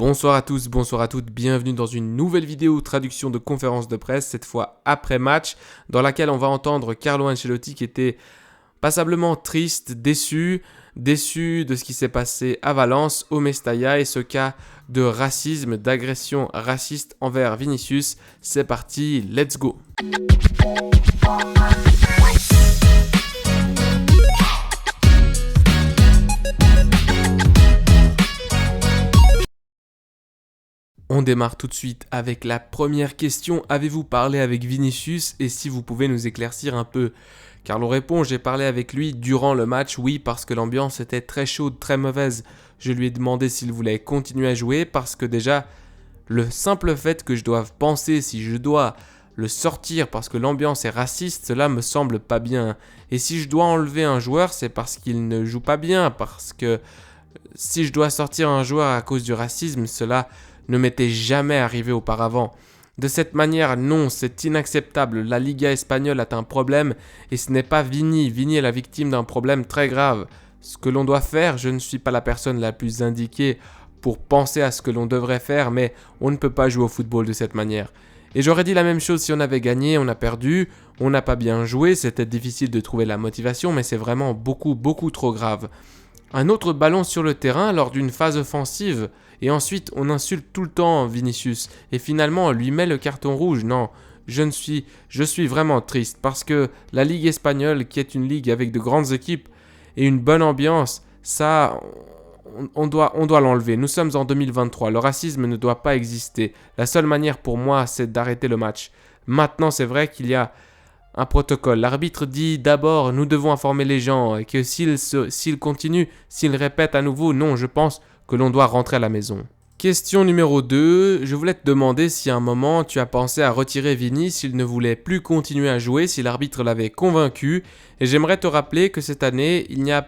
Bonsoir à tous, bonsoir à toutes, bienvenue dans une nouvelle vidéo traduction de conférence de presse, cette fois après match, dans laquelle on va entendre Carlo Ancelotti qui était passablement triste, déçu de ce qui s'est passé à Valence, au Mestalla et ce cas de racisme, d'agression raciste envers Vinicius. C'est parti, let's go! On démarre tout de suite avec la première question. Avez-vous parlé avec Vinicius et si vous pouvez nous éclaircir un peu? Carlo répond, j'ai parlé avec lui durant le match, oui, parce que l'ambiance était très chaude, très mauvaise. Je lui ai demandé s'il voulait continuer à jouer parce que déjà, le simple fait que je doive penser si je dois le sortir parce que l'ambiance est raciste, cela me semble pas bien. Et si je dois enlever un joueur, c'est parce qu'il ne joue pas bien, parce que si je dois sortir un joueur à cause du racisme, cela ne m'était jamais arrivé auparavant. De cette manière, non, c'est inacceptable. La Liga espagnole a un problème et ce n'est pas Vini. Vini est la victime d'un problème très grave. Ce que l'on doit faire, je ne suis pas la personne la plus indiquée pour penser à ce que l'on devrait faire, mais on ne peut pas jouer au football de cette manière. Et j'aurais dit la même chose si on avait gagné, on a perdu, on n'a pas bien joué, c'était difficile de trouver la motivation, mais c'est vraiment beaucoup trop grave. Un autre ballon sur le terrain lors d'une phase offensive et ensuite on insulte tout le temps Vinicius et finalement on lui met le carton rouge. Non, je suis vraiment triste parce que la Ligue espagnole qui est une ligue avec de grandes équipes et une bonne ambiance, ça on doit l'enlever. Nous sommes en 2023, le racisme ne doit pas exister. La seule manière pour moi c'est d'arrêter le match. Maintenant c'est vrai qu'il y a un protocole. L'arbitre dit d'abord nous devons informer les gens et que s'ils continuent, s'ils répètent à nouveau, non, je pense que l'on doit rentrer à la maison. Question numéro 2, je voulais te demander si à un moment tu as pensé à retirer Vini s'il ne voulait plus continuer à jouer, si l'arbitre l'avait convaincu. Et j'aimerais te rappeler que cette année, il n'y a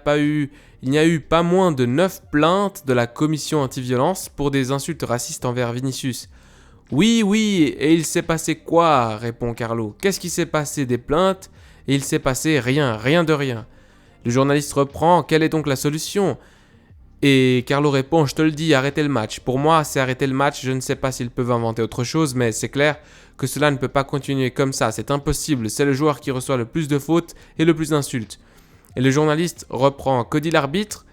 eu pas moins de 9 plaintes de la commission anti-violence pour des insultes racistes envers Vinicius. Oui, et il s'est passé quoi? Répond Carlo. Qu'est-ce qui s'est passé? Des plaintes? Et il s'est passé rien de rien. Le journaliste reprend, quelle est donc la solution? Et Carlo répond, je te le dis, arrêtez le match. Pour moi, c'est arrêter le match, je ne sais pas s'ils peuvent inventer autre chose, mais c'est clair que cela ne peut pas continuer comme ça, c'est impossible, c'est le joueur qui reçoit le plus de fautes et le plus d'insultes. Et le journaliste reprend, que dit l'arbitre?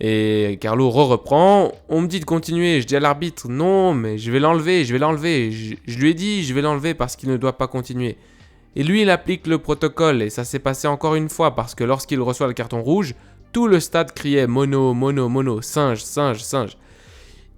Et Carlo reprend, on me dit de continuer, je dis à l'arbitre, non mais je vais l'enlever, je lui ai dit je vais l'enlever parce qu'il ne doit pas continuer. Et lui il applique le protocole et ça s'est passé encore une fois parce que lorsqu'il reçoit le carton rouge, tout le stade criait mono, singe.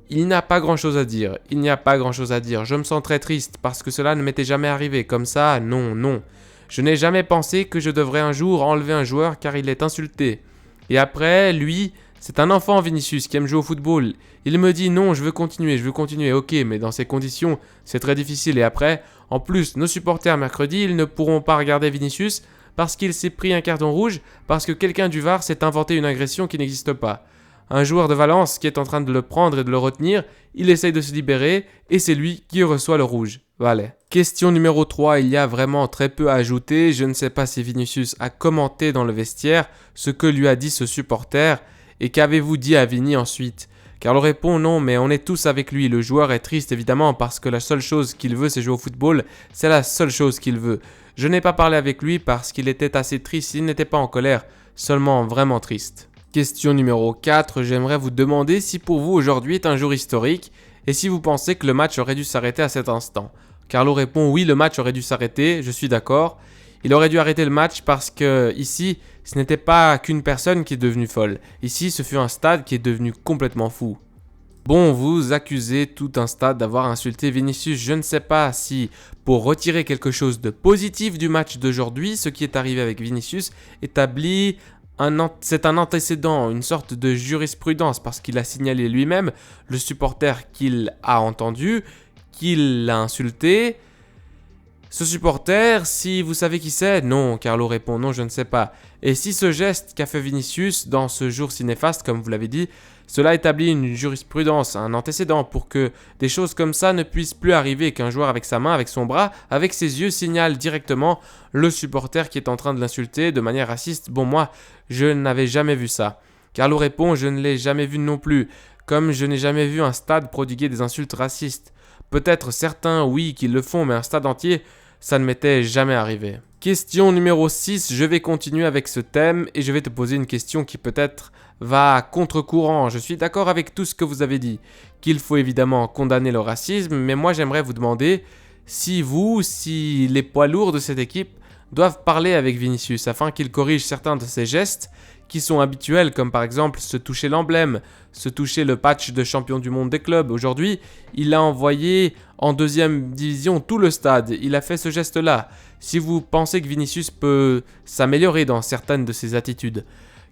Il n'y a pas grand chose à dire, je me sens très triste parce que cela ne m'était jamais arrivé, comme ça, non. Je n'ai jamais pensé que je devrais un jour enlever un joueur car il est insulté. Et après, lui... C'est un enfant, Vinicius, qui aime jouer au football. Il me dit non, je veux continuer. Ok, mais dans ces conditions, c'est très difficile. Et après, en plus, nos supporters mercredi, ils ne pourront pas regarder Vinicius parce qu'il s'est pris un carton rouge, parce que quelqu'un du VAR s'est inventé une agression qui n'existe pas. Un joueur de Valence qui est en train de le prendre et de le retenir, il essaye de se libérer et c'est lui qui reçoit le rouge. Voilà. Question numéro 3, il y a vraiment très peu à ajouter. Je ne sais pas si Vinicius a commenté dans le vestiaire ce que lui a dit ce supporter. Et qu'avez-vous dit à Vini ensuite? Carlo répond non, mais on est tous avec lui. Le joueur est triste évidemment parce que la seule chose qu'il veut c'est jouer au football. C'est la seule chose qu'il veut. Je n'ai pas parlé avec lui parce qu'il était assez triste. Il n'était pas en colère, seulement vraiment triste. Question numéro 4, j'aimerais vous demander si pour vous aujourd'hui est un jour historique et si vous pensez que le match aurait dû s'arrêter à cet instant. Carlo répond oui, le match aurait dû s'arrêter, je suis d'accord. Il aurait dû arrêter le match parce que ici, ce n'était pas qu'une personne qui est devenue folle. Ici, ce fut un stade qui est devenu complètement fou. Bon, vous accusez tout un stade d'avoir insulté Vinicius. Je ne sais pas si, pour retirer quelque chose de positif du match d'aujourd'hui, ce qui est arrivé avec Vinicius établit c'est un antécédent, une sorte de jurisprudence parce qu'il a signalé lui-même le supporter qu'il a entendu, qu'il l'a insulté. Ce supporter, si vous savez qui c'est? Non, Carlo répond, non, je ne sais pas. Et si ce geste qu'a fait Vinicius dans ce jour si néfaste, comme vous l'avez dit, cela établit une jurisprudence, un antécédent pour que des choses comme ça ne puissent plus arriver, qu'un joueur avec sa main, avec son bras, avec ses yeux signale directement le supporter qui est en train de l'insulter de manière raciste. Bon, moi, je n'avais jamais vu ça. Carlo répond, je ne l'ai jamais vu non plus. comme je n'ai jamais vu un stade prodiguer des insultes racistes. Peut-être certains, oui, qui le font, mais un stade entier, ça ne m'était jamais arrivé. Question numéro 6, je vais continuer avec ce thème et je vais te poser une question qui peut-être va à contre-courant. Je suis d'accord avec tout ce que vous avez dit, qu'il faut évidemment condamner le racisme, mais moi j'aimerais vous demander si les poids lourds de cette équipe doivent parler avec Vinicius afin qu'il corrige certains de ses gestes qui sont habituels, comme par exemple se toucher l'emblème, se toucher le patch de champion du monde des clubs. Aujourd'hui, il a envoyé en deuxième division tout le stade. Il a fait ce geste-là. Si vous pensez que Vinicius peut s'améliorer dans certaines de ses attitudes.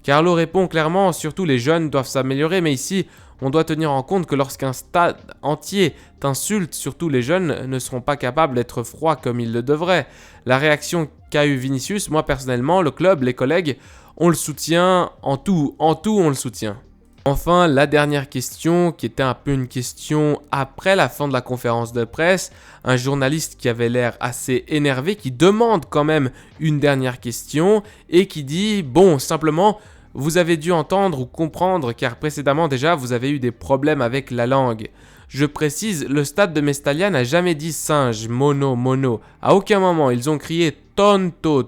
Carlo répond clairement, surtout les jeunes doivent s'améliorer, mais ici, on doit tenir en compte que lorsqu'un stade entier t'insulte, surtout les jeunes ne seront pas capables d'être froids comme ils le devraient. La réaction qu'a eu Vinicius, moi personnellement, le club, les collègues, on le soutient en tout on le soutient. Enfin, la dernière question, qui était un peu une question après la fin de la conférence de presse, un journaliste qui avait l'air assez énervé, qui demande quand même une dernière question et qui dit « Bon, simplement, vous avez dû entendre ou comprendre car précédemment déjà vous avez eu des problèmes avec la langue. Je précise, le stade de Mestalla n'a jamais dit singe, mono. À aucun moment, ils ont crié tonto,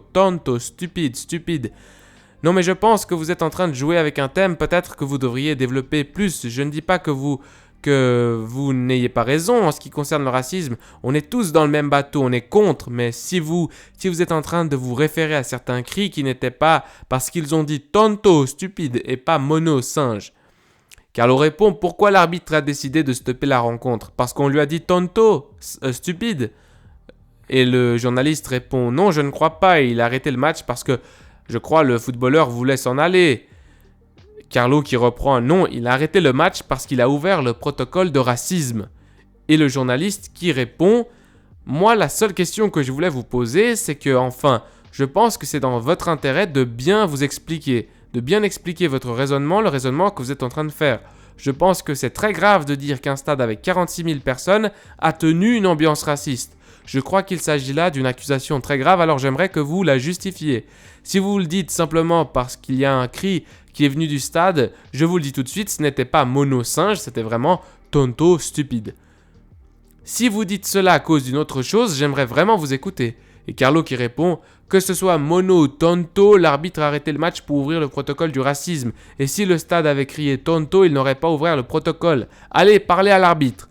stupide. Non mais je pense que vous êtes en train de jouer avec un thème, peut-être que vous devriez développer plus. Je ne dis pas que vous n'ayez pas raison en ce qui concerne le racisme. On est tous dans le même bateau, on est contre. Mais si vous êtes en train de vous référer à certains cris qui n'étaient pas parce qu'ils ont dit tonto, stupide et pas mono, singe. Carlo répond, pourquoi l'arbitre a décidé de stopper la rencontre? Parce qu'on lui a dit tonto, stupide. Et le journaliste répond, non je ne crois pas, il a arrêté le match parce que je crois le footballeur voulait s'en aller. Carlo qui reprend, non, il a arrêté le match parce qu'il a ouvert le protocole de racisme. Et le journaliste qui répond, moi la seule question que je voulais vous poser, c'est que enfin, je pense que c'est dans votre intérêt de bien vous expliquer, de bien expliquer votre raisonnement, le raisonnement que vous êtes en train de faire. Je pense que c'est très grave de dire qu'un stade avec 46 000 personnes a tenu une ambiance raciste. Je crois qu'il s'agit là d'une accusation très grave, alors j'aimerais que vous la justifiez. Si vous le dites simplement parce qu'il y a un cri qui est venu du stade, je vous le dis tout de suite, ce n'était pas mono-singe, c'était vraiment tonto stupide. Si vous dites cela à cause d'une autre chose, j'aimerais vraiment vous écouter. Et Carlo qui répond, que ce soit mono ou tonto, l'arbitre a arrêté le match pour ouvrir le protocole du racisme. Et si le stade avait crié tonto, il n'aurait pas ouvert le protocole. Allez, parlez à l'arbitre.